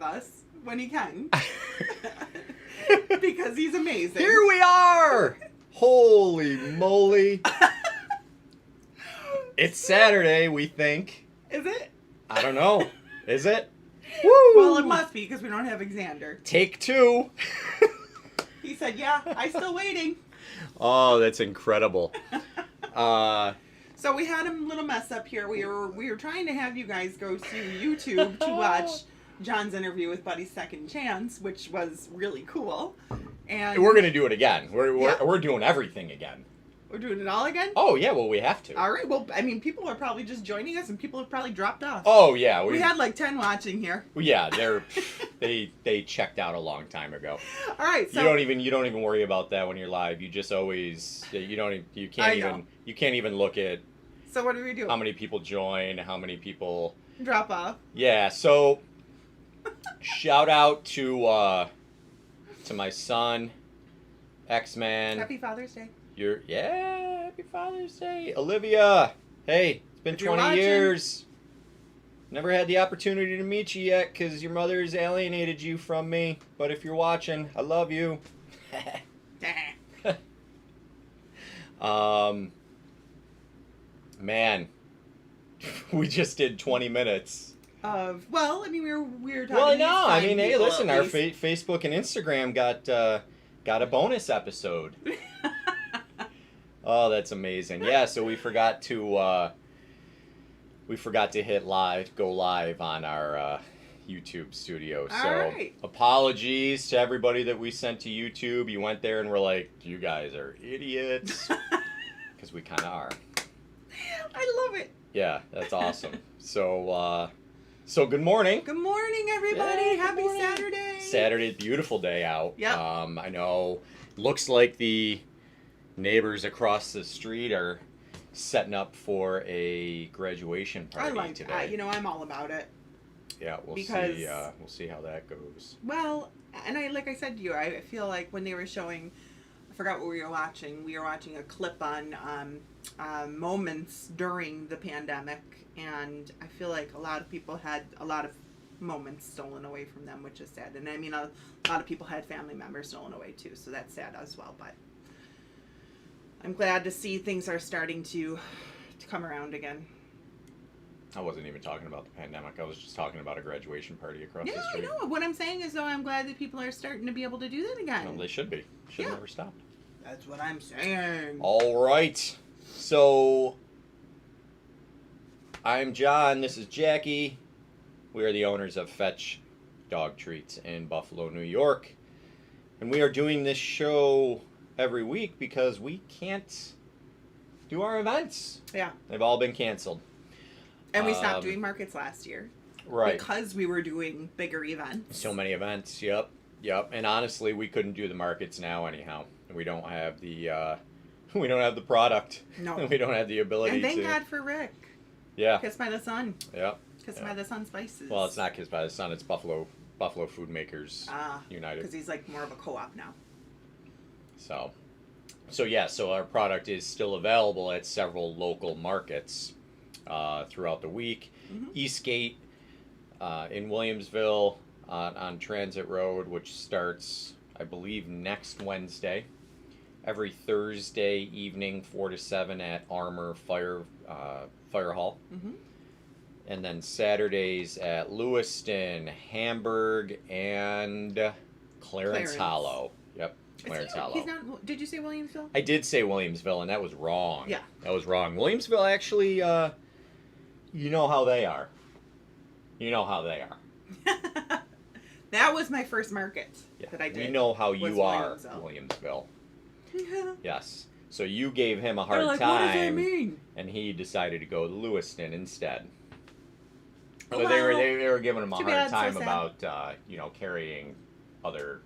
with us when he can. Because he's amazing. Here we are! Holy moly. It's Saturday, we think. Is it? I don't know. Is it? Woo! Well, it must be because we don't have Xander. Take 2. He said, yeah, I'm still waiting. Oh, that's incredible. So we had a little mess up here. We were trying to have you guys go to YouTube to watch John's interview with Buddy's Second Chance, which was really cool. And We're going to do it again. We're doing everything again. We're doing it all again? Oh, yeah, well, we have to. All right. Well, I mean, people are probably just joining us, and people have probably dropped off. Oh, yeah. We had like 10 watching here. Yeah, they checked out a long time ago. All right. So You don't even worry about that when you're live. You just always you can't even look at. So what do we do? How many people join? How many people drop off? Yeah. So shout out to my son, X-Man. Happy Father's Day. Happy Father's Day, Olivia. Hey, it's been 20 years. Never had the opportunity to meet you yet because your mother's alienated you from me. But if you're watching, I love you. Man, we just did 20 minutes. Well, I mean, we were talking. Well, no, I mean, hey, listen, our Facebook and Instagram got a bonus episode. Oh, that's amazing. Yeah, so we forgot to go live on our YouTube studio. So right. Apologies to everybody that we sent to YouTube. You went there and were like, you guys are idiots. Because we kind of are. I love it. Yeah, that's awesome. So good morning. Good morning, everybody. Yeah, Happy morning. Saturday. Saturday, beautiful day out. Yep. I know, looks like the neighbors across the street are setting up for a graduation party today. I'm all about it. Yeah, we'll see how that goes. Well, and like I said to you, I feel like when they were showing, I forgot what we were watching. We were watching a clip on moments during the pandemic, and I feel like a lot of people had a lot of moments stolen away from them, which is sad. And I mean, a lot of people had family members stolen away too, so that's sad as well. But I'm glad to see things are starting to come around again. I wasn't even talking about the pandemic. I was just talking about a graduation party across the Yeah, street. I know. What I'm saying is, though, I'm glad that people are starting to be able to do that again. Well, they should be. Should have never stopped. That's what I'm saying. All right. So, I'm John. This is Jackie. We are the owners of Fetch Dog Treats in Buffalo, New York. And we are doing this show every week because we can't do our events. Yeah. They've all been canceled. And we stopped doing markets last year. Right. Because we were doing bigger events. So many events. Yep. And honestly, we couldn't do the markets now anyhow. We don't have the product. No. We don't have the ability and thank God for Rick. Yeah. Kiss by the Sun. Yep. Kiss by the Sun Spices. Well, it's not Kiss by the Sun. It's Buffalo Food Makers United. Because he's like more of a co-op now. So our product is still available at several local markets throughout the week. Mm-hmm. Eastgate in Williamsville on Transit Road, which starts, I believe, next Wednesday. Every Thursday evening, 4 to 7 at Armour Fire Hall. Mm-hmm. And then Saturdays at Lewiston, Hamburg, and Clarence Hollow. Yep, Clarence Hollow. He's not. Did you say Williamsville? I did say Williamsville, and that was wrong. Yeah. That was wrong. Williamsville, actually, you know how they are. That was my first market that I did. We know how you are, Williamsville. Yes. So you gave him a hard time. What does that mean? And he decided to go to Lewiston instead. Well, they were giving him a hard time so about carrying other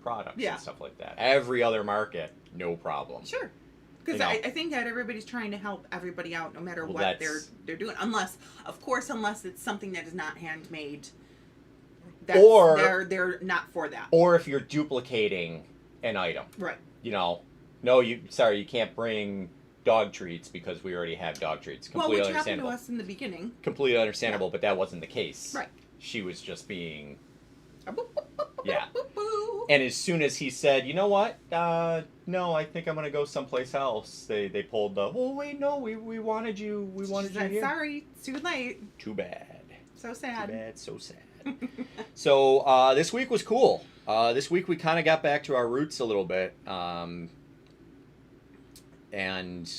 products and stuff like that. Every other market, no problem. Sure. Because I think that everybody's trying to help everybody out, no matter what they're doing, unless it's something that is not handmade. Or they're not for that. Or if you're duplicating an item, right? You can't bring dog treats because we already have dog treats. Completely understandable. Happened to us in the beginning. Completely understandable, but that wasn't the case. Right. She was just being Yeah. And as soon as he said, you know what, no, I think I'm gonna go someplace else, they pulled the, oh wait, no, we wanted you, you here. Sorry, it's too late. Too bad. So sad. Too bad, so sad. So this week was cool. This week we kind of got back to our roots a little bit, and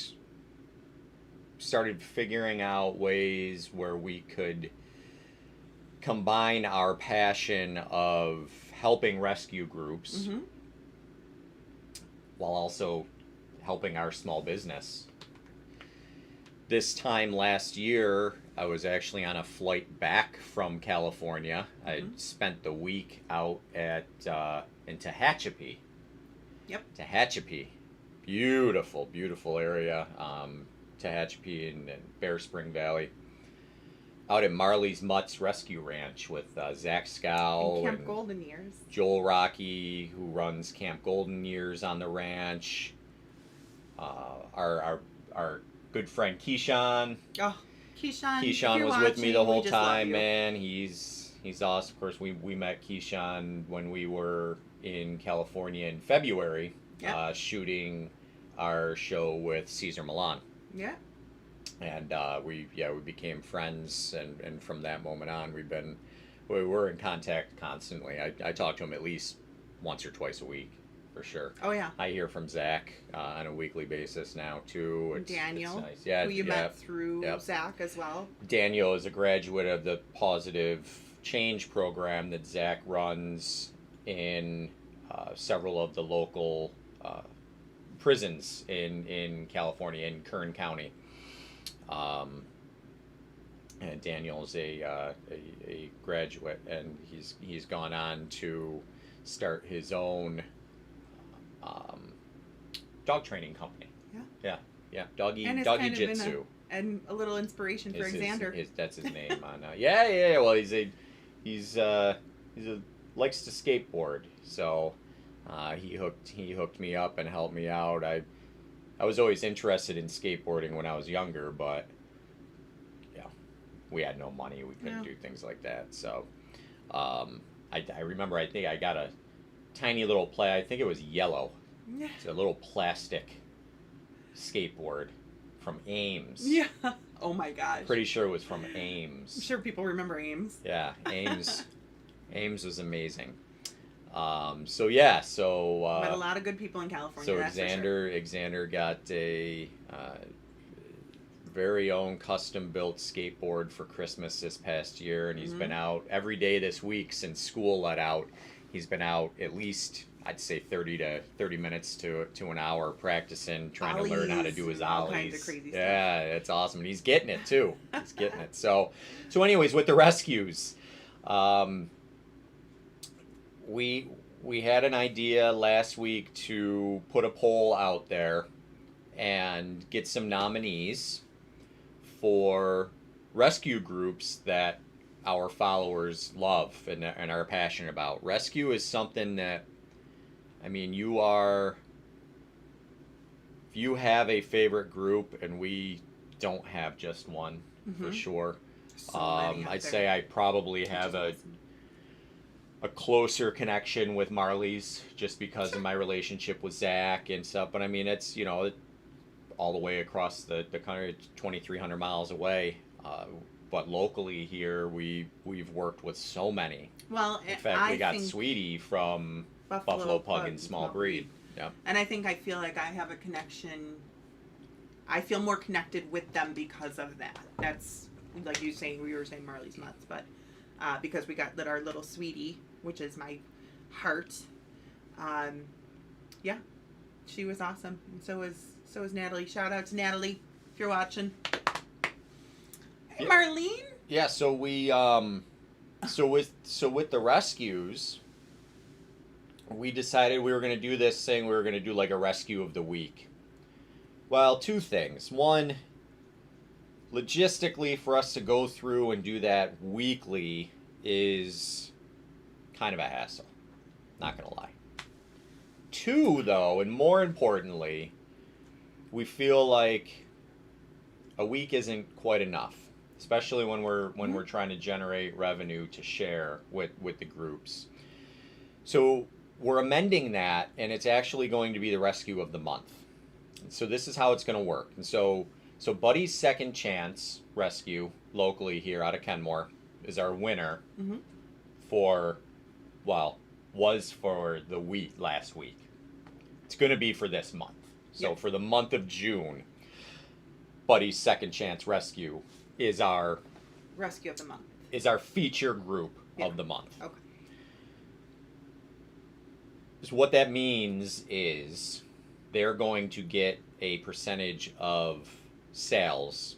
started figuring out ways where we could combine our passion of helping rescue groups Mm-hmm. while also helping our small business. This time last year, I was actually on a flight back from California. I spent the week out at in Tehachapi. Yep. Tehachapi, beautiful, beautiful area. Tehachapi in Bear Spring Valley. Out at Marley's Mutts Rescue Ranch with Zach Scow Camp Golden Years. Joel Rocky, who runs Camp Golden Years on the ranch. Our good friend Keyshawn. Oh, Keyshawn. Keyshawn was with me the whole time, man. He's awesome. Of course, we met Keyshawn when we were in California in February, shooting our show with Cesar Millan. Yeah. And we became friends, and from that moment on, we were in contact constantly. I talk to him at least once or twice a week, for sure. Oh yeah. I hear from Zach on a weekly basis now too. Daniel, it's nice. Yeah, who you met through Zach as well. Daniel is a graduate of the Positive Change program that Zach runs in several of the local prisons in California, in Kern County. And Daniel's a graduate, and he's gone on to start his own dog training company. Yeah, doggy jitsu. And a little inspiration for Xander. That's his name on. Yeah. Well, he's likes to skateboard, so he hooked me up and helped me out. I was always interested in skateboarding when I was younger, but yeah, we had no money. We couldn't do things like that. So I remember, I think I got a tiny little I think it was yellow. Yeah. It's a little plastic skateboard from Ames. Yeah. Oh my gosh. Pretty sure it was from Ames. I'm sure people remember Ames. Yeah, Ames. Ames was amazing. Met a lot of good people in California. So Xander got a very own custom built skateboard for Christmas this past year, and he's been out every day this week since school let out. He's been out at least, I'd say, 30 minutes to an hour practicing, trying to learn how to do his ollies. All kinds of crazy stuff. Yeah, it's awesome. And he's getting it too. He's getting it. So anyways, with the rescues, we had an idea last week to put a poll out there and get some nominees for rescue groups that our followers love and are passionate about. Rescue is something that, I mean, if you have a favorite group, and we don't have just one, for sure. I'd say I probably have a closer connection with Marley's just because of my relationship with Zach and stuff. But I mean, it's, all the way across the country, it's 2,300 miles away. But locally here, we've worked with so many. Well, in fact, we got Sweetie from Buffalo Pug and Small Breed. Yeah. And I think I feel like I have a connection. I feel more connected with them because of that. That's like we were saying Marley's Mutts, but because we got our little Sweetie, which is my heart. Yeah, she was awesome. And so was Natalie. Shout out to Natalie if you're watching. Hey, Marlene. Yeah. So we with the rescues, we decided we were going to do this thing. We were going to do like a rescue of the week. Well, two things. One, logistically, for us to go through and do that weekly is kind of a hassle. Not going to lie. Two, though, and more importantly, we feel like a week isn't quite enough, especially when we're trying to generate revenue to share with the groups. So we're amending that, and it's actually going to be the rescue of the month. So this is how it's going to work. And so Buddy's Second Chance Rescue locally here out of Kenmore is our winner for, well, was for the week last week. It's going to be for this month. So for the month of June, Buddy's Second Chance Rescue is our rescue of the month. Is our feature group of the month. Okay. So what that means is they're going to get a percentage of sales,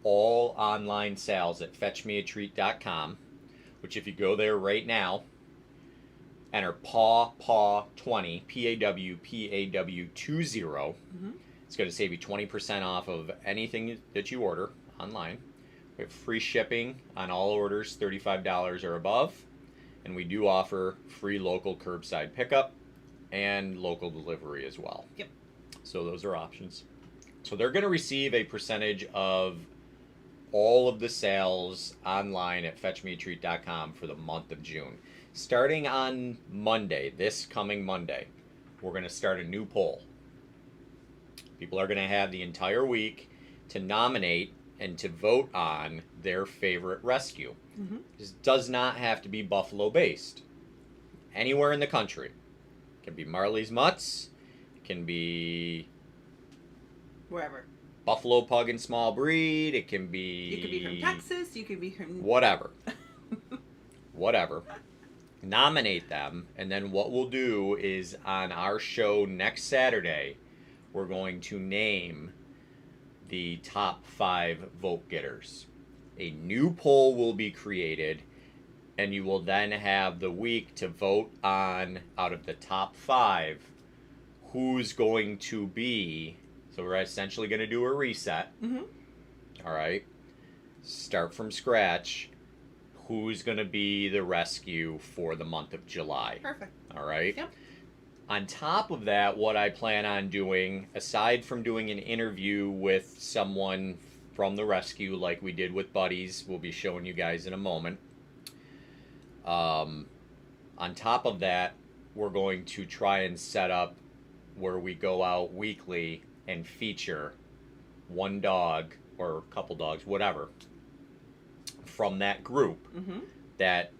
all online sales at fetchmeatreat.com, which if you go there right now, enter PAW20, PAW20, it's going to save you 20% off of anything that you order online. We have free shipping on all orders $35 or above, and we do offer free local curbside pickup and local delivery as well. Yep. So those are options. So they're going to receive a percentage of all of the sales online at fetchmeatreat.com for the month of June. Starting on Monday, this coming Monday, we're going to start a new poll. People are going to have the entire week to nominate and to vote on their favorite rescue. This does not have to be Buffalo based. Anywhere in the country. It can be Marley's Mutts. It can be wherever. Buffalo Pug and Small Breed. It can be... You could be from Texas. You could be from... Whatever. Whatever. Nominate them, and then what we'll do is on our show next Saturday, we're going to name the top 5 vote getters. A new poll will be created, and you will then have the week to vote on, out of the top 5, who's going to be... So we're essentially going to do a reset. All right. Start from scratch. Who's going to be the rescue for the month of July. Perfect. All right. Yep. On top of that, what I plan on doing, aside from doing an interview with someone from the rescue like we did with Buddies, we'll be showing you guys in a moment. On top of that, we're going to try and set up where we go out weekly and feature one dog or a couple dogs, whatever, from that group that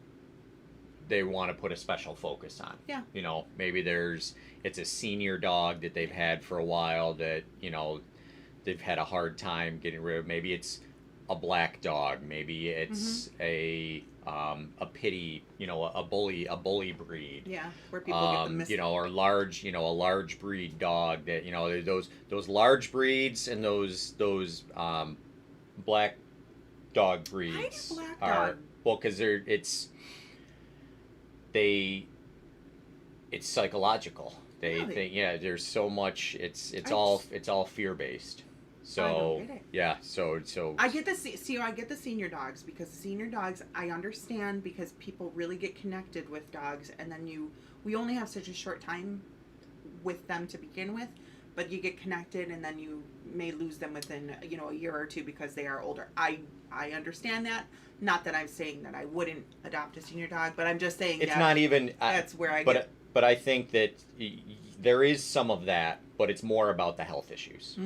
they want to put a special focus on. Yeah. You know, maybe it's a senior dog that they've had for a while that, you know, they've had a hard time getting rid of. Maybe it's a black dog. Maybe it's a pity, you know, a bully breed. Yeah, where people get the mis- you know, or large, you know, a large breed dog that, you know, those large breeds and those black dog breeds black are dog? well, because it's psychological. Really? Yeah, there's so much. It's all fear based. So I don't get it. yeah, so I get I get the senior dogs, because the senior dogs I understand, because people really get connected with dogs, and then we only have such a short time with them to begin with, but you get connected and then you may lose them within, you know, a year or two because they are older. I understand that. Not that I'm saying that I wouldn't adopt a senior dog, but I'm just saying it's not even. That's where I get. But I think that there is some of that, but it's more about the health issues.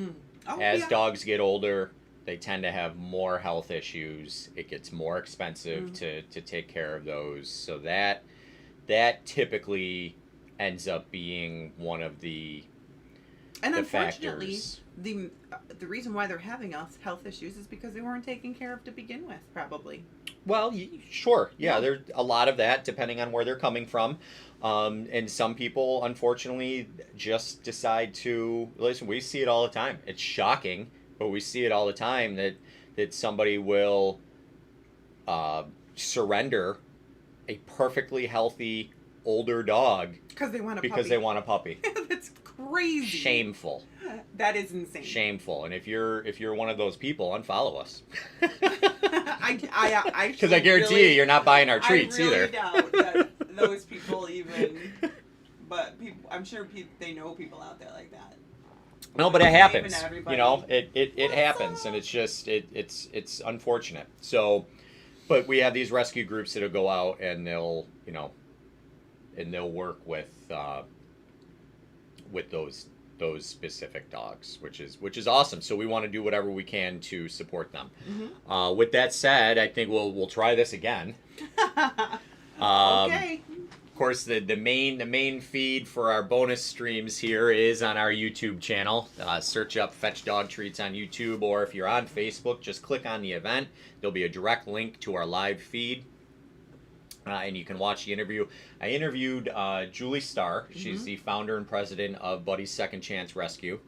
Oh, As yeah. dogs get older, they tend to have more health issues. It gets more expensive to take care of those. So that typically ends up being one of the unfortunately, factors. The reason why they're having health issues is because they weren't taken care of to begin with, probably. Well, sure. Yeah, there's a lot of that depending on where they're coming from. And some people, unfortunately, just decide to... Listen, we see it all the time. It's shocking, but we see it all the time that somebody will surrender a perfectly healthy older dog because they want a puppy. That's crazy. Shameful. That is insane. Shameful. And if you're one of those people, unfollow us. Because I guarantee you're not buying our treats either. I really doubt that those people even, but I'm sure they know people out there like that. No, but it happens. Everybody. You know, it happens, and it's just it's unfortunate. So, but we have these rescue groups that'll go out and they'll, you know, they'll work with those specific dogs, which is awesome. So we want to do whatever we can to support them. With that said, I think we'll try this again. Okay. Of course, the main feed for our bonus streams here is on our YouTube channel. Search up Fetch Dog Treats on YouTube, or if you're on Facebook, just click on the event. There'll be a direct link to our live feed. And you can watch the interview. I interviewed Julie Starr. She's the founder and president of Buddy's Second Chance Rescue.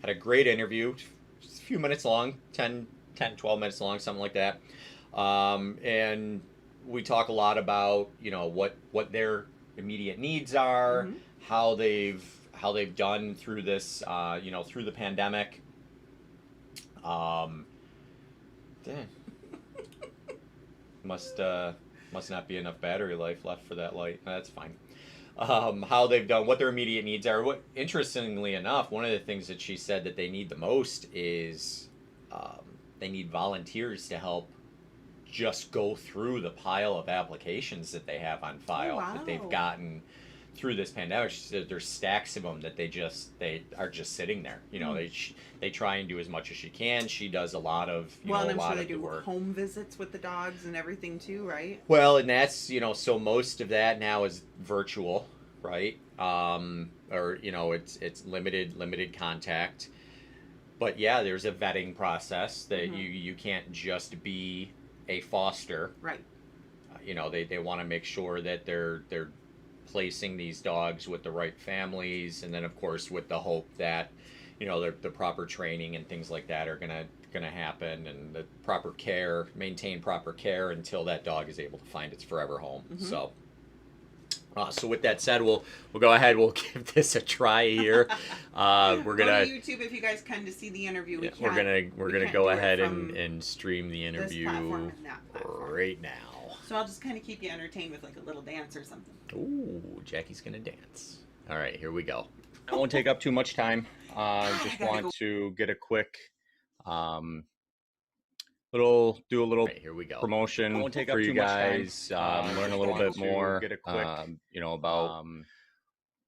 Had a great interview, just a few minutes long, 12 minutes long, something like that. And we talk a lot about, what their immediate needs are, how they've done through this, through the pandemic. Dang. Must not be enough battery life left for that light. That's fine. How they've done, what their immediate needs are. What, interestingly enough, one of the things that she said that they need the most is they need volunteers to help just go through the pile of applications that they have on file that they've gotten through this pandemic. She said there's stacks of them that they are just sitting there. They try and do as much as she can. She does a lot of and I'm sure they do home visits with the dogs and everything too, right? Well, and that's so most of that now is virtual, right? Or it's limited contact. But yeah, there's a vetting process that you can't just be a foster, right? They want to make sure that they're placing these dogs with the right families, and then of course with the hope that the proper training and things like that are gonna happen, and the proper care, maintain proper care until that dog is able to find its forever home. So with that said, we'll go ahead. We'll give this a try here. We're gonna go to YouTube if you guys kind of see the interview. We're gonna go ahead and stream the interview right now. So I'll just kind of keep you entertained with like a little dance or something. Ooh, Jackie's gonna dance. All right, here we go. I won't take up too much time. Just want to get a quick do a little here we go promotion for you guys. Learn a little bit more, get a quick about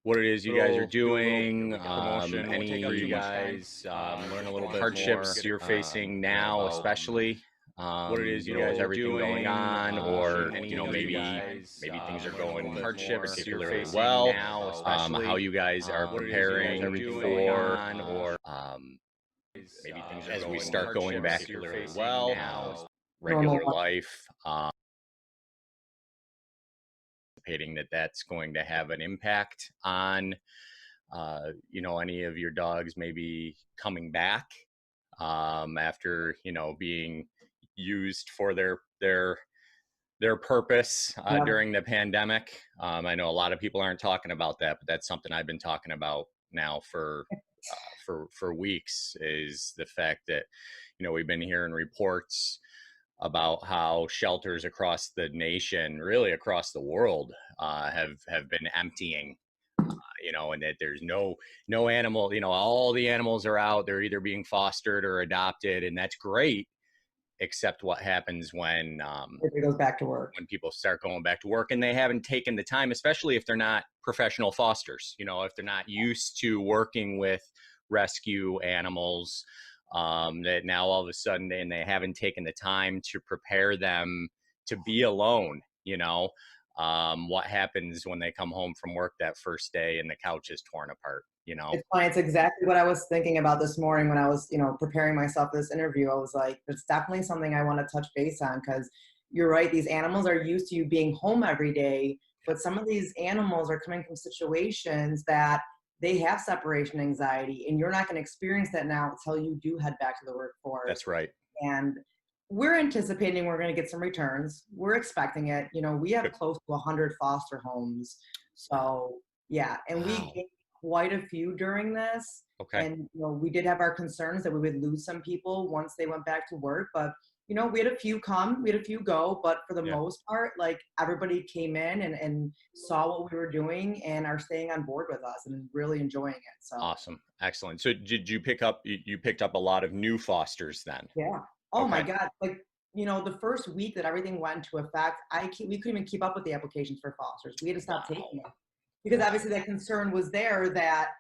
what it is you guys are doing. Any for you guys learn a little bit hardships more, you're facing now, especially. What it is you guys everything going on, or maybe things are going hardships particularly well now, especially how you guys are preparing for, or maybe things are as we start going back really well now, regular life. Anticipating that that's going to have an impact on any of your dogs maybe coming back after being used for their purpose during the pandemic. I know a lot of people aren't talking about that, but that's something I've been talking about now for weeks, is the fact that we've been hearing reports about how shelters across the nation, really across the world, have been emptying. And that there's no animal, all the animals are out. They're either being fostered or adopted, and that's great. Except what happens when it goes back to work. When people start going back to work and they haven't taken the time, especially if they're not professional fosters, if they're not used to working with rescue animals, that now all of a sudden they haven't taken the time to prepare them to be alone. What happens when they come home from work that first day and the couch is torn apart? It's funny. It's exactly what I was thinking about this morning when I was, preparing myself for this interview. I was like, it's definitely something I want to touch base on, because you're right. These animals are used to you being home every day, but some of these animals are coming from situations that they have separation anxiety, and you're not going to experience that now until you do head back to the workforce. That's right. And we're anticipating we're going to get some returns. We're expecting it. We have close to 100 foster homes. So yeah, and we gained quite a few during this. Okay. And we did have our concerns that we would lose some people once they went back to work, but we had a few come, we had a few go, but for the most part, like, everybody came in and saw what we were doing and are staying on board with us and really enjoying it. So awesome. Excellent. So did you picked up a lot of new fosters then? Yeah. Oh my God. Like, the first week that everything went into effect, we couldn't even keep up with the applications for fosters. We had to stop taking Wow. it because Wow. obviously that concern was there that,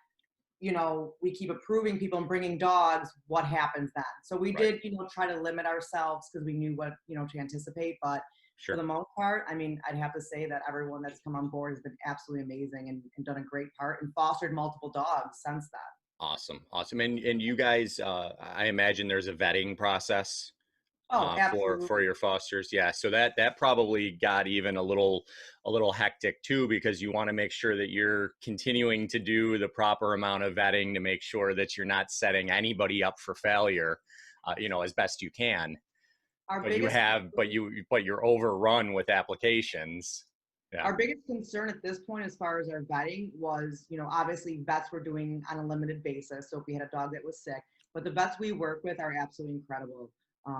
we keep approving people and bringing dogs. What happens then? So we Right. did, try to limit ourselves because we knew what, to anticipate. But for the Sure. most part, I mean, I'd have to say that everyone that's come on board has been absolutely amazing and done a great part and fostered multiple dogs since that. Awesome. Awesome. And you guys, I imagine there's a vetting process Oh, for absolutely. your fosters. Yeah. So that probably got even a little hectic too, because you want to make sure that you're continuing to do the proper amount of vetting to make sure that you're not setting anybody up for failure, as best you can. Our But you biggest have, but you're overrun with applications. Yeah. Our biggest concern at this point, as far as our vetting, was, obviously vets were doing on a limited basis. So if we had a dog that was sick, but the vets we work with are absolutely incredible.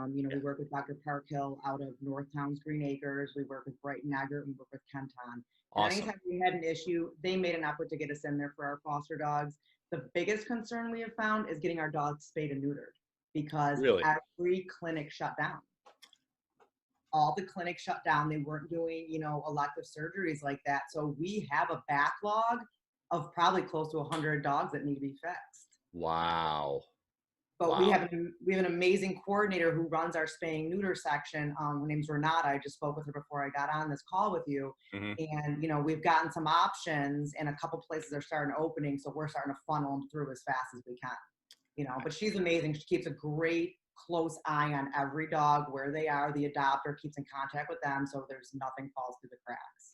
We Yeah. work with Dr. Parkhill out of North Towns Green Acres. We work with Brighton Eggert. We work with Kenton. And Awesome. anytime we had an issue, they made an effort to get us in there for our foster dogs. The biggest concern we have found is getting our dogs spayed and neutered because Really. every clinic shut down. All the clinics shut down. They weren't doing, elective surgeries like that. So we have a backlog of probably close to 100 dogs that need to be fixed. Wow. But we Wow. have an amazing coordinator who runs our spaying neuter section. Her name's Renata. I just spoke with her before I got on this call with you. Hmm. And we've gotten some options, and a couple places are starting opening, so we're starting to funnel them through as fast as we can. But she's amazing. She keeps a great close eye on every dog, where they are. The adopter keeps in contact with them, so there's nothing falls through the cracks.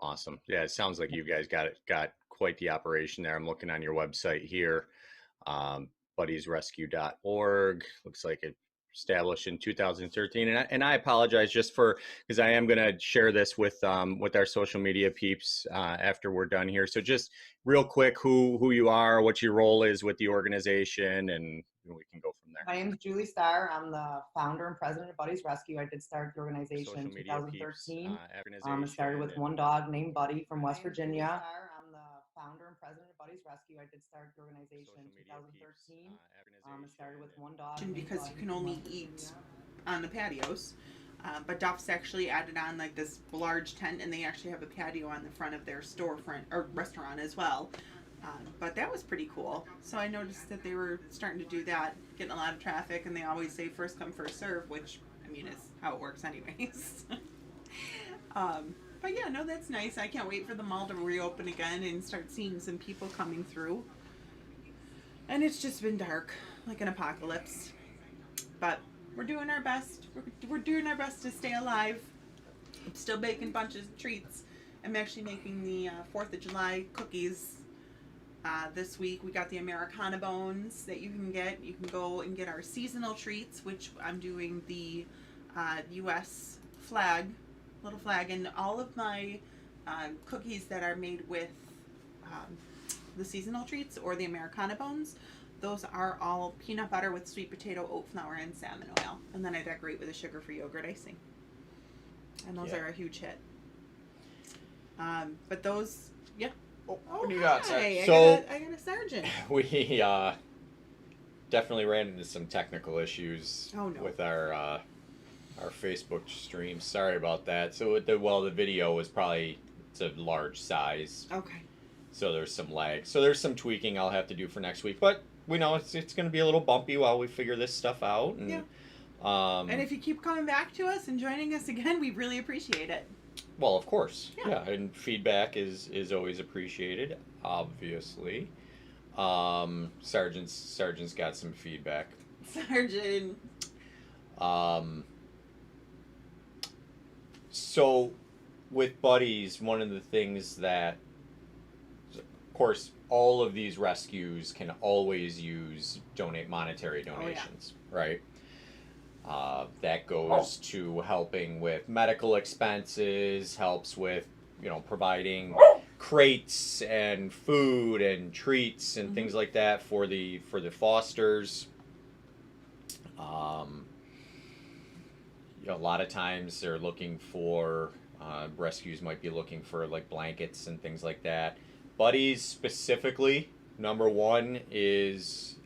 Awesome. Yeah, it sounds like you guys got quite the operation there. I'm looking on your website here. Um, buddiesrescue.org. Looks like it established in 2013. And I apologize just for, because I am going to share this with our social media peeps after we're done here. So just real quick, who you are, what your role is with the organization, and we can go from there. My name is Julie Starr. I'm the founder and president of Buddies Rescue. I did start the organization Social in media peeps, 2013. It started organization, with and one dog named Buddy from West Virginia. I'm the founder and president of Buddies Rescue. I did start the organization in 2013. It started with one dog because you can only eat on the patios. But Duff's actually added on like this large tent, and they actually have a patio on the front of their storefront or restaurant as well. But that was pretty cool. So I noticed that they were starting to do that, getting a lot of traffic, and they always say first come, first serve, which I mean is how it works anyways. But yeah, no, that's nice. I can't wait for the mall to reopen again and start seeing some people coming through. And it's just been dark, like an apocalypse. But we're doing our best. We're doing our best to stay alive. I'm still baking bunches of treats. I'm actually making the 4th of July cookies this week. We got the Americana bones that you can get. You can go and get our seasonal treats, which I'm doing the U.S. flag, little flag, and all of my cookies that are made with the seasonal treats or the Americana bones. Those are all peanut butter with sweet potato, oat flour, and salmon oil. And then I decorate with a sugar-free yogurt icing. And those are a huge hit. But those, yeah. Oh, what do you got? Hi. So I got a sergeant. we definitely ran into some technical issues with our Facebook stream. Sorry about that. So the video was probably, it's a large size. Okay. So there's some lag. So there's some tweaking I'll have to do for next week. But we know it's going to be a little bumpy while we figure this stuff out. And, and if you keep coming back to us and joining us again, we really appreciate it. Well, of course. Yeah. And feedback is always appreciated, obviously. Sergeant's got some feedback. Sergeant. So with Buddies, one of the things that, of course, all of these rescues can always use monetary donations, right? That goes to helping with medical expenses, helps with, providing crates and food and treats and things like that for the fosters. A lot of times they're looking for rescues might be looking for like blankets and things like that. Buddies specifically Number one is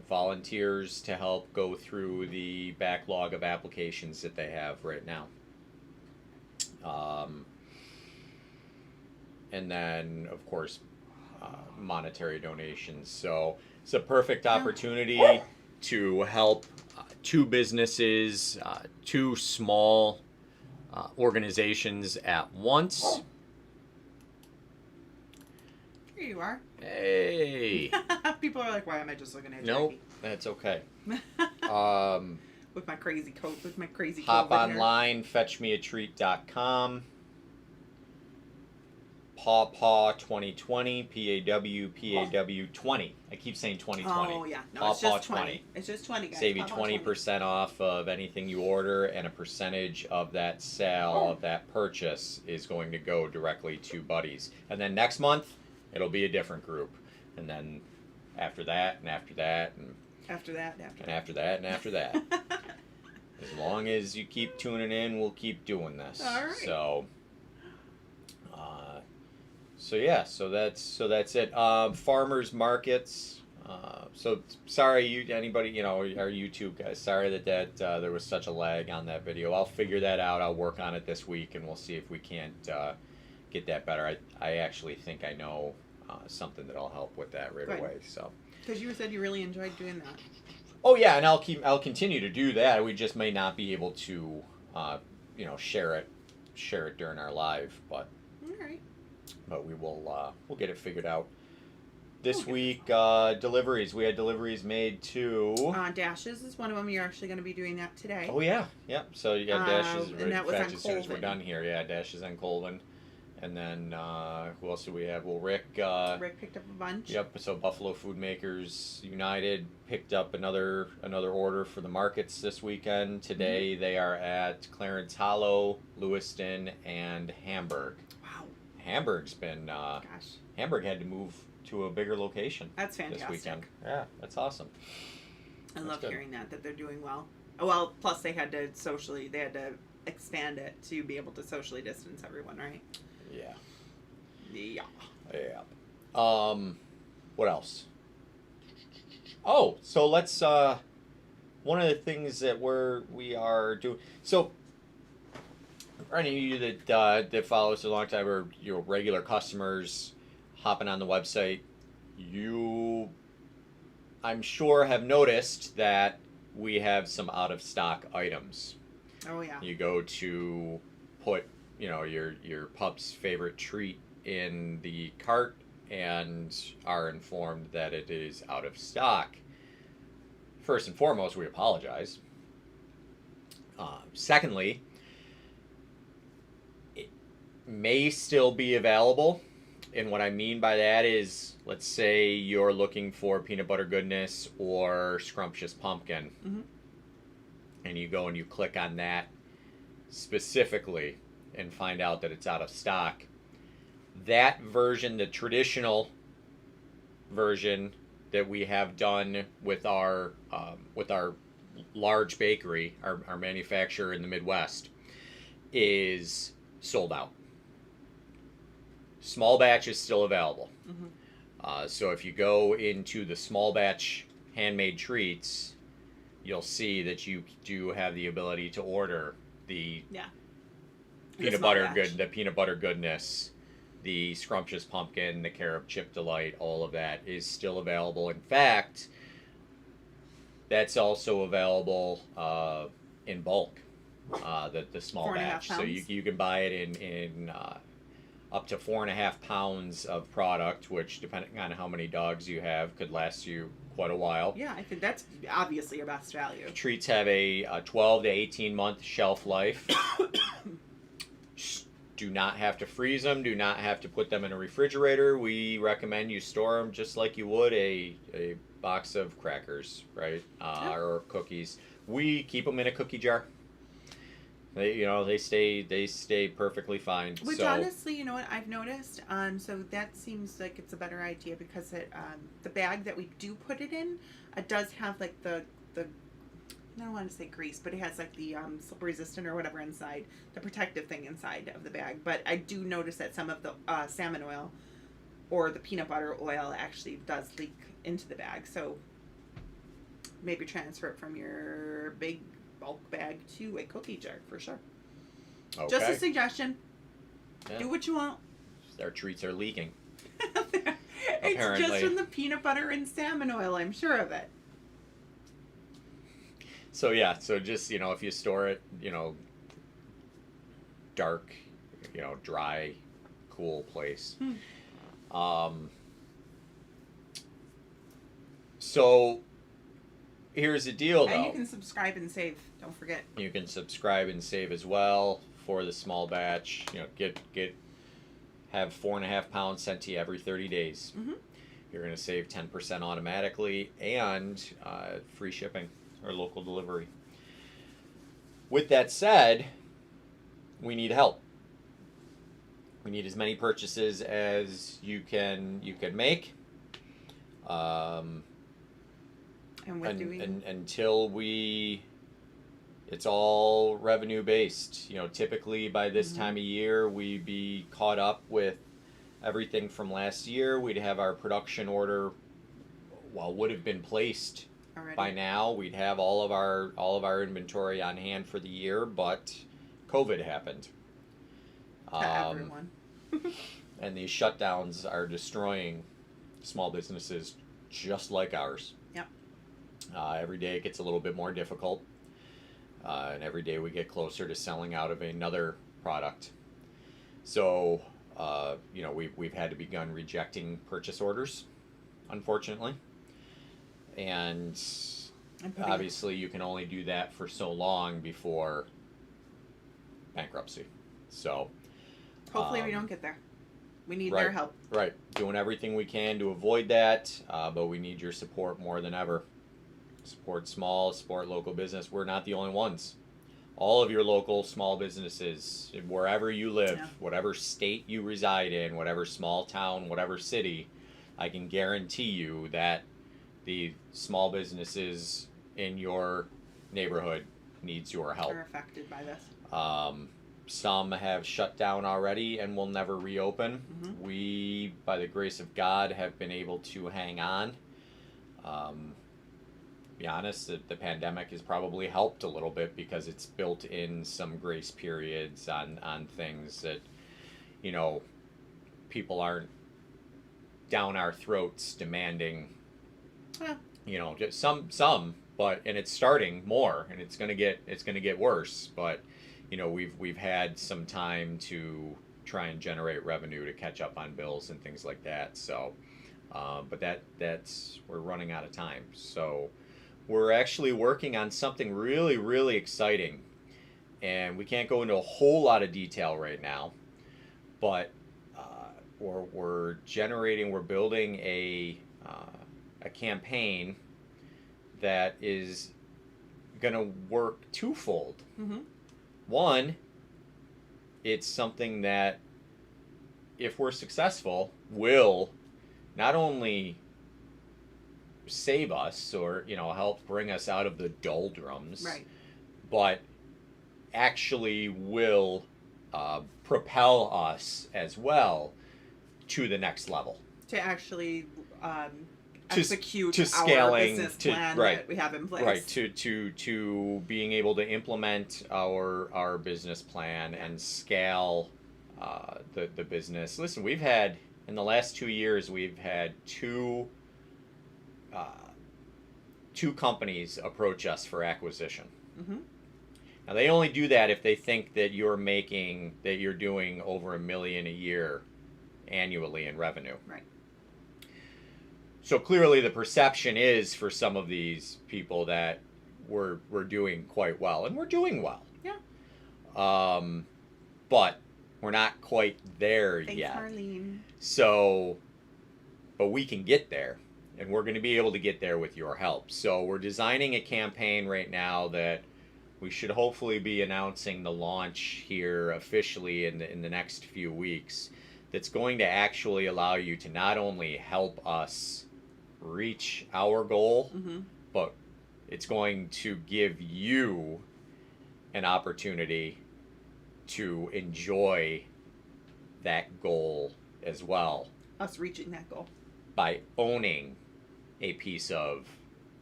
volunteers to help go through the backlog of applications that they have right now. And then, of course, monetary donations. So it's a perfect opportunity to help two businesses, two small organizations at once. Here you are. Hey. People are like, why am I just looking at Nope, Jackie? that's okay. With my crazy coat, with my crazy Hop COVID here. online, fetchmeatreat.com. Pawpaw 2020, PAW 20. I keep saying 2020. Oh, yeah. No, Pawpaw it's just 20. It's just 20, guys. Save you Pawpaw 20% off of anything you order, and a percentage of that sale, of that purchase, is going to go directly to buddies. And then next month, it'll be a different group. And then after that, and after that, and After that, and after that, and after that. As long as you keep tuning in, we'll keep doing this. All right. So yeah, so that's it. Farmers markets. So sorry, anybody, our YouTube guys. Sorry that there was such a lag on that video. I'll figure that out. I'll work on it this week, and we'll see if we can't get that better. I actually think I know something that'll help with that right Good. away. So. Because you said you really enjoyed doing that. Oh yeah, and I'll continue to do that. We just may not be able to, share it during our live, but All right. we will we'll get it figured out. This week, deliveries. We had deliveries made to. Dashes is one of them. You're actually going to be doing that today. Oh yeah, yep. So you got Dashes. And that was on as soon as we're Colvin. done here, yeah, Dashes on Colvin. And then who else do we have? Well, Rick. Rick picked up a bunch. Yep. So Buffalo Food Makers United picked up another order for the markets this weekend. Today they are at Clarence Hollow, Lewiston, and Hamburg. Wow. Hamburg's been. Gosh. Hamburg had to move to a bigger location. That's fantastic. This weekend. Yeah, that's awesome. I That's love good. hearing that they're doing well. Well, plus they had to expand it to be able to socially distance everyone, right? Yeah. Yeah. Yeah. What else? Oh, so let's one of the things that we are doing. So for any of you that follow us a long time, or your regular customers hopping on the website, you, I'm sure, have noticed that we have some out of stock items. Oh yeah. You go to put your pup's favorite treat in the cart and are informed that it is out of stock. First and foremost, we apologize. Secondly, it may still be available. And what I mean by that is, let's say you're looking for peanut butter goodness or scrumptious pumpkin, and you go and you click on that specifically and find out that it's out of stock. That version, the traditional version that we have done with our large bakery, our manufacturer in the Midwest, is sold out. Small batch is still available. So if you go into the small batch handmade treats, you'll see that you do have the ability to order the peanut butter goodness, the scrumptious pumpkin, the carob chip delight. All of that is still available. In fact, that's also available in bulk. The small 4.5 batch, so pounds? you can buy it in up to 4.5 pounds of product, which, depending on how many dogs you have, could last you quite a while. Yeah, I think that's obviously your best value. Treats have a 12 to 18 month shelf life. Do not have to freeze them. Do not have to put them in a refrigerator. We recommend you store them just like you would a box of crackers, right? Or cookies. We keep them in a cookie jar. They stay perfectly fine. Which so, honestly, you know what I've noticed. So that seems like it's a better idea because the bag that we do put it in, it does have like the I don't want to say grease, but it has like the slip resistant or whatever inside, the protective thing inside of the bag. But I do notice that some of the salmon oil or the peanut butter oil actually does leak into the bag. So maybe transfer it from your big bulk bag to a cookie jar for sure. Okay. Just a suggestion. Yeah. Do what you want. Our treats are leaking. It's Apparently. just from the peanut butter and salmon oil, I'm sure of it. So yeah, so just, if you store it, dark, dry, cool place. So here's the deal, though. And you can subscribe and save. Don't forget. You can subscribe and save as well for the small batch. Have 4.5 pounds sent to you every 30 days. Mm-hmm. You're going to save 10% automatically and free shipping or local delivery. With that said, we need help. We need as many purchases as you can make. Until it's all revenue based. Typically by this time of year, we'd be caught up with everything from last year. We'd have our production order, would have been placed Already. by now. We'd have all of our inventory on hand for the year, but COVID happened. To everyone. And these shutdowns are destroying small businesses just like ours. Yep. Every day it gets a little bit more difficult. And every day we get closer to selling out of another product. So, we've had to begun rejecting purchase orders, unfortunately. And obviously you can only do that for so long before bankruptcy. So hopefully we don't get there. We need right, their help. Right. Doing everything we can to avoid that, but we need your support more than ever. Support small, support local business. We're not the only ones. All of your local small businesses, wherever you live, whatever state you reside in, whatever small town, whatever city, I can guarantee you that the small businesses in your neighborhood needs your help. Are affected by this. Some have shut down already and will never reopen. Mm-hmm. We, by the grace of God, have been able to hang on. Be honest, the pandemic has probably helped a little bit because it's built in some grace periods on things that, people aren't down our throats demanding, just some, and it's starting more, and it's gonna get worse, but we've had some time to try and generate revenue to catch up on bills and things like that. So, but that's we're running out of time. So we're actually working on something really, really exciting, and we can't go into a whole lot of detail right now, but we're building a campaign that is going to work twofold. Mm-hmm. One, it's something that, if we're successful, will not only save us or help bring us out of the doldrums, right, but actually will propel us as well to the next level, to actually to execute scaling, our business plan that we have in place, right, to being able to implement our business plan and scale the business. Listen, we've had, in the last 2 years, we've had two companies approach us for acquisition. Mm-hmm. Now, they only do that if they think that you're doing over $1 million a year annually in revenue. Right. So clearly the perception is for some of these people that we're doing quite well, and we're doing well. Yeah. But we're not quite there Thanks, yet. Marlene. So, but we can get there, and we're going to be able to get there with your help. So we're designing a campaign right now that we should hopefully be announcing the launch here officially in the next few weeks. That's going to actually allow you to not only help us reach our goal, mm-hmm. but it's going to give you an opportunity to enjoy that goal as well. us reaching that goal. by owning a piece of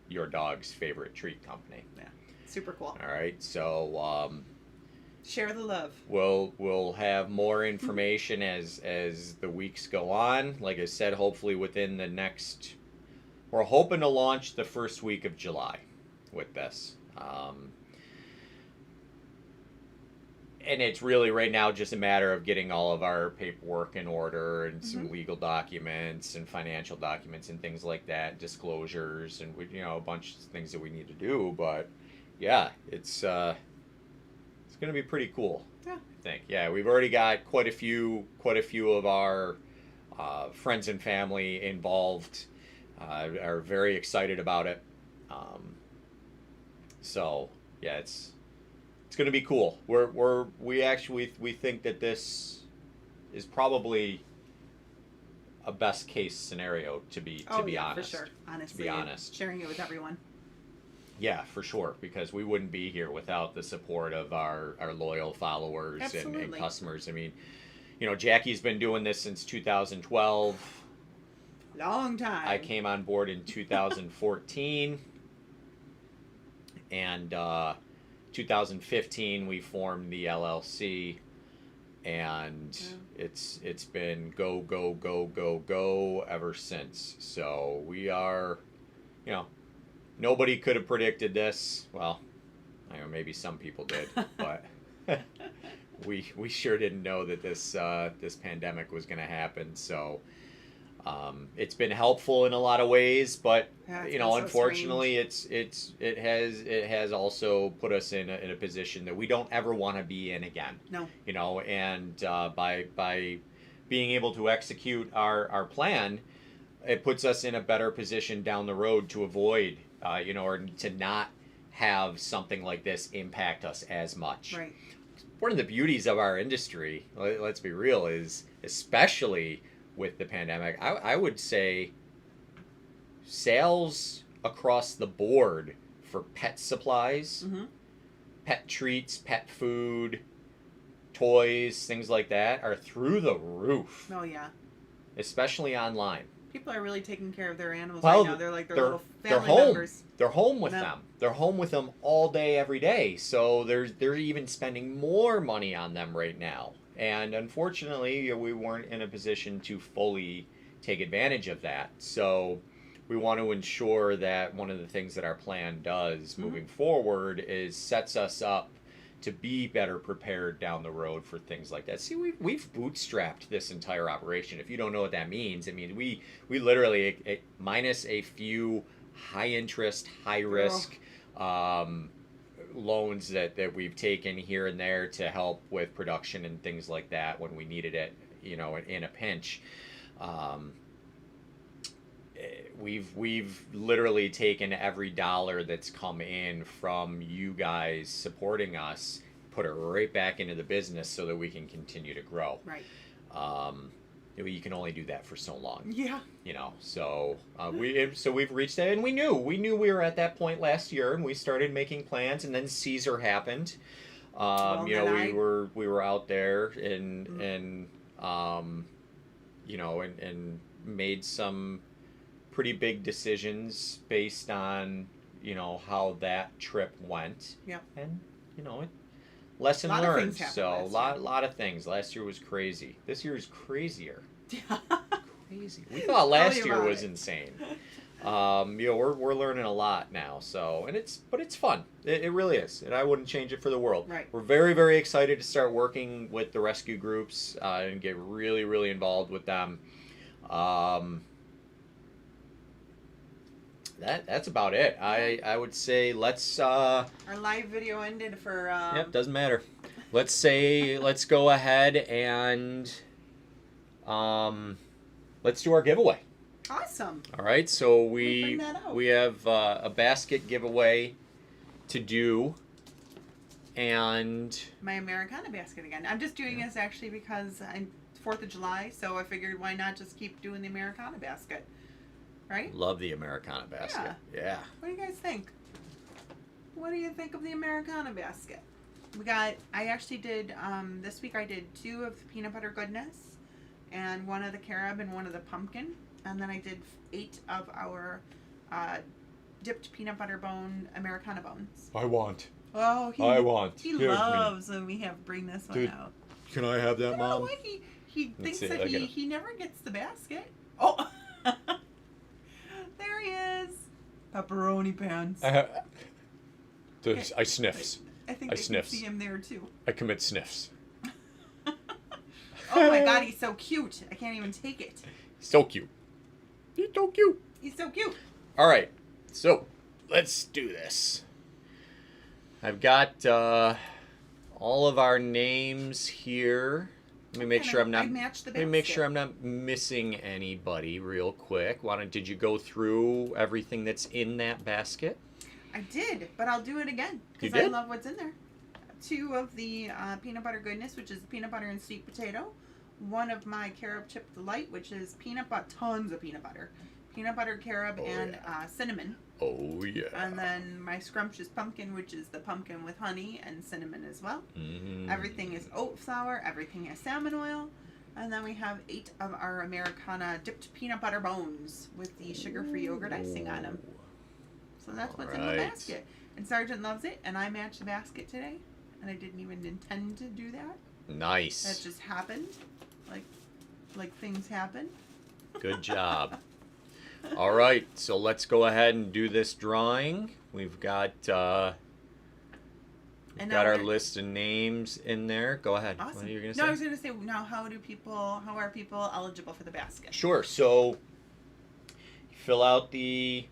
your dog's favorite treat company. Yeah, super cool. All right, so Share the love. we'll have more information as the weeks go on. Like I said, hopefully within the next, we're hoping to launch the first week of July with this. And it's really right now just a matter of getting all of our paperwork in order and some legal documents and financial documents and things like that, disclosures and a bunch of things that we need to do. But yeah, it's going to be pretty cool. Yeah. I think. Yeah, we've already got quite a few of our friends and family involved. Are very excited about it. So yeah, it's going to be cool. We think that this is probably a best case scenario to be honest. For sure. Honestly, to be honest, sharing it with everyone. Yeah, for sure, because we wouldn't be here without the support of our loyal followers and customers. I mean, Jackie's been doing this since 2012. Long time. I came on board in 2014, and 2015 we formed the LLC, and it's been go ever since. So we are, nobody could have predicted this. Well, I know maybe some people did, but we sure didn't know that this pandemic was going to happen. So. It's been helpful in a lot of ways, but unfortunately, it has also put us in a position that we don't ever want to be in again. No. And by being able to execute our plan, it puts us in a better position down the road to avoid, or to not have something like this impact us as much. Right. One of the beauties of our industry, let's be real, is especially with the pandemic, I would say sales across the board for pet supplies, pet treats, pet food, toys, things like that are through the roof. Oh yeah. Especially online. People are really taking care of their animals right now. They're like their little family members. They're home with them. They're home with them all day, every day. So they're even spending more money on them right now. And unfortunately, we weren't in a position to fully take advantage of that. So we want to ensure that one of the things that our plan does moving forward is sets us up to be better prepared down the road for things like that. See, we've bootstrapped this entire operation. If you don't know what that means, I mean, we literally, minus a few high interest, high risk loans that we've taken here and there to help with production and things like that when we needed it, in a pinch. We've literally taken every dollar that's come in from you guys supporting us, put it right back into the business so that we can continue to grow. Right. You can only do that for so long. Yeah. So we've reached that, and we knew we were at that point last year, and we started making plans, and then Caesar happened. We were out there and made some pretty big decisions based on how that trip went. Yep. And lesson learned. So a lot of things. Last year was crazy. This year is crazier. Yeah. Crazy. We thought last year was insane. We're learning a lot now. So but it's fun. It really is, and I wouldn't change it for the world. Right. We're very, very excited to start working with the rescue groups and get really, really involved with them. That's about it. I would say let's. Our live video ended for. Yep, doesn't matter. Let's go ahead and let's do our giveaway. Awesome. All right, so Bring that out. we have a basket giveaway to do, and my Americana basket again. I'm just doing this actually because I'm 4th of July, so I figured why not just keep doing the Americana basket, right? love the Americana basket. Yeah. What do you guys think? What do you think of the Americana basket? I actually did, this week I did 2 of the peanut butter goodness and one of the carob and one of the pumpkin. And then I did 8 of our dipped peanut butter bone Americana bones. I want. Oh, he Give loves when we bring this one Dude, out. Can I have that, I don't know Mom? why he thinks see, that I gotta- he never gets the basket. Oh, there he is. Pepperoni pants. I sniffs. I think I they sniffs. can see him there too. I commit sniffs. Oh my god, he's so cute. I can't even take it. So cute. He's so cute. He's so cute. All right, so let's do this. I've got all of our names here. Let me make sure I'm not. I matched the Let me make basket. sure I'm not missing anybody real quick. Did you go through everything that's in that basket? I did, but I'll do it again You because I did? love what's in there. 2 of the peanut butter goodness, which is peanut butter and sweet potato. 1 of my carob chip delight, which is tons of peanut butter, carob, and cinnamon. Oh yeah. And then my scrumptious pumpkin, which is the pumpkin with honey and cinnamon as well. Mm. Everything is oat flour. Everything has salmon oil. And then we have 8 of our Americana dipped peanut butter bones with the sugar-free yogurt icing on them. So that's what's in the Alright. basket. And Sergeant loves it, and I matched the basket today. And I didn't even intend to do that. That Nice. just happened. Like things happen. Good job. All right, so let's go ahead and do this drawing. We've got And now our we're- list of names in there. Go ahead. Awesome. What are you gonna No, I say? was gonna say now. How are people eligible for the basket? Sure. So fill out the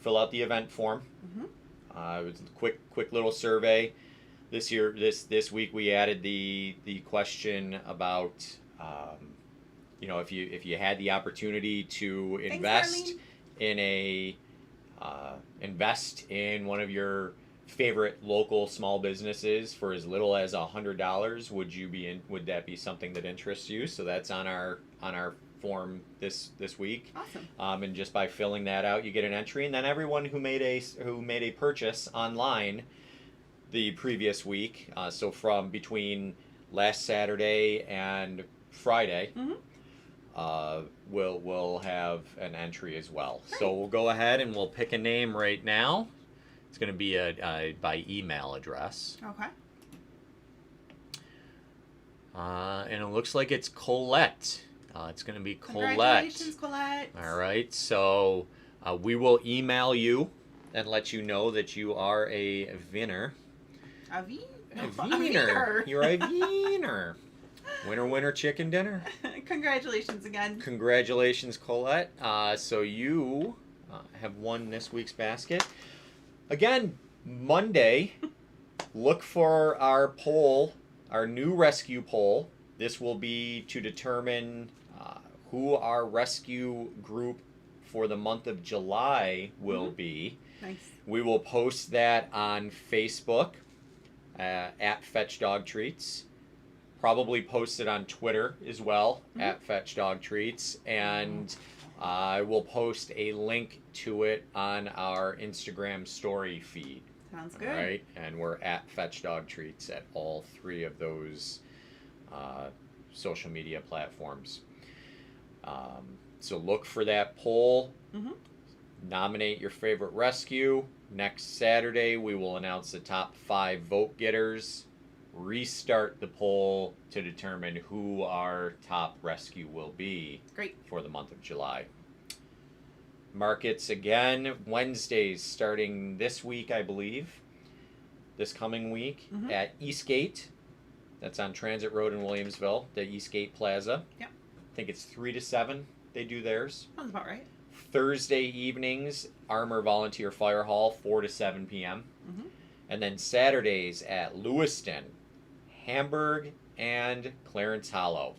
event form. Mm-hmm. It was a quick little survey. This week we added the question about if you had the opportunity to invest invest in one of your favorite local small businesses for as little as $100, would that be something that interests you? So that's on our form this week. Awesome. And just by filling that out, you get an entry, and then everyone who made a purchase online the previous week, so from between last Saturday and Friday, Mm-hmm. will have an entry as well. Great. So we'll go ahead and we'll pick a name right now. It's going to be by email address. Okay. And it looks like it's Colette. It's going to be Colette. Congratulations, Colette. All right. So we will email you and let you know that you are a winner. A Wiener. wiener. You're a wiener. Winner, chicken dinner. Congratulations again. Congratulations, Colette. So you have won this week's basket. Again, Monday, look for our poll, our new rescue poll. This will be to determine who our rescue group for the month of July will be. Nice. We will post that on Facebook at Fetch Dog Treats. Probably post it on Twitter as well at Fetch Dog Treats, and I will post a link to it on our Instagram story feed. Sounds good. All right, and we're at Fetch Dog Treats at all 3 of those social media platforms. So look for that poll. Mm-hmm. Nominate your favorite rescue. Next Saturday, we will announce the top 5 vote getters. Restart the poll to determine who our top rescue will be. Great. For the month of July. Markets again, Wednesdays starting this week, I believe. This coming week at Eastgate. That's on Transit Road in Williamsville, the Eastgate Plaza. Yep. I think it's 3 to 7 they do theirs. Sounds about right. Thursday evenings, Armor Volunteer Fire Hall, 4 to 7 p.m. Mm-hmm. And then Saturdays at Lewiston, Hamburg, and Clarence Hollow.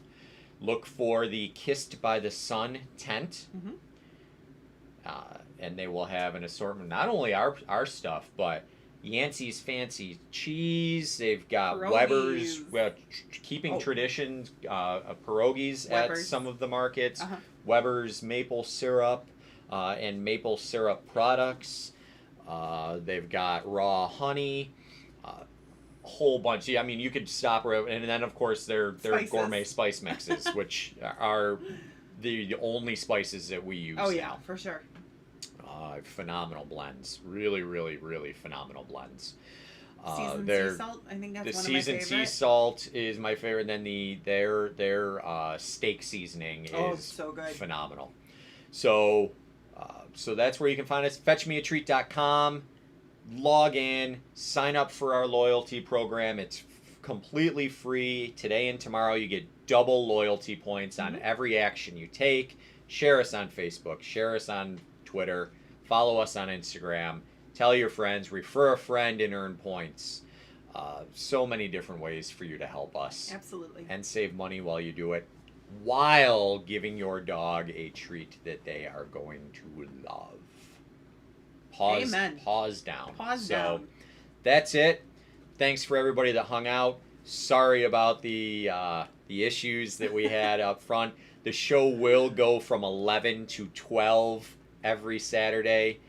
Look for the Kissed by the Sun tent. Mm-hmm. And they will have an assortment, not only our stuff, but Yancey's Fancy Cheese. They've got Pierogies. Weber's, keeping traditions, pierogies at Weber's. some of the markets. Uh-huh. Weber's maple syrup and maple syrup products. They've got raw honey. whole bunch. I mean, you could stop, and then of course their Spices. gourmet spice mixes, which are the only spices that we use. Oh yeah, now. for sure. Phenomenal blends, really, really, really phenomenal blends. Seasoned their sea salt, I think the that's one of my seasoned favorite. sea salt is my favorite. And then their steak seasoning Oh, is it's so good. phenomenal. So so that's where you can find us. Fetchmeatreat.com. Log in, sign up for our loyalty program. It's completely free. Today and tomorrow you get double loyalty points on every action you take. Share us on Facebook, share us on Twitter, follow us on Instagram, tell your friends, refer a friend and earn points. So many different ways for you to help us. Absolutely. And save money while you do it, while giving your dog a treat that they are going to love. Amen. Pause down. Pause so, down. That's it. Thanks for everybody that hung out. Sorry about the issues that we had up front. The show will go from 11 to 12 every Saturday.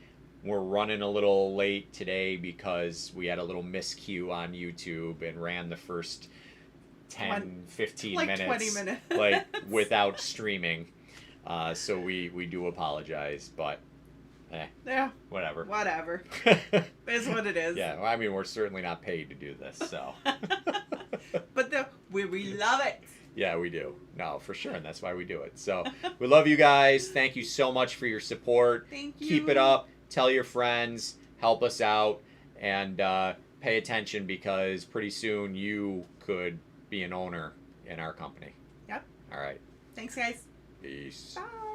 We're running a little late today because we had a little miscue on YouTube and ran the first 10, 15 like minutes. 20 minutes. Like without streaming. So we do apologize, but Yeah. whatever. Whatever. Is what it is. Yeah, well, I mean, we're certainly not paid to do this, so. But we love it. Yeah, we do. No, for sure, and that's why we do it. So, we love you guys. Thank you so much for your support. Thank you. Keep it up. Tell your friends. Help us out. And pay attention because pretty soon you could be an owner in our company. Yep. All right. Thanks, guys. Peace. Bye.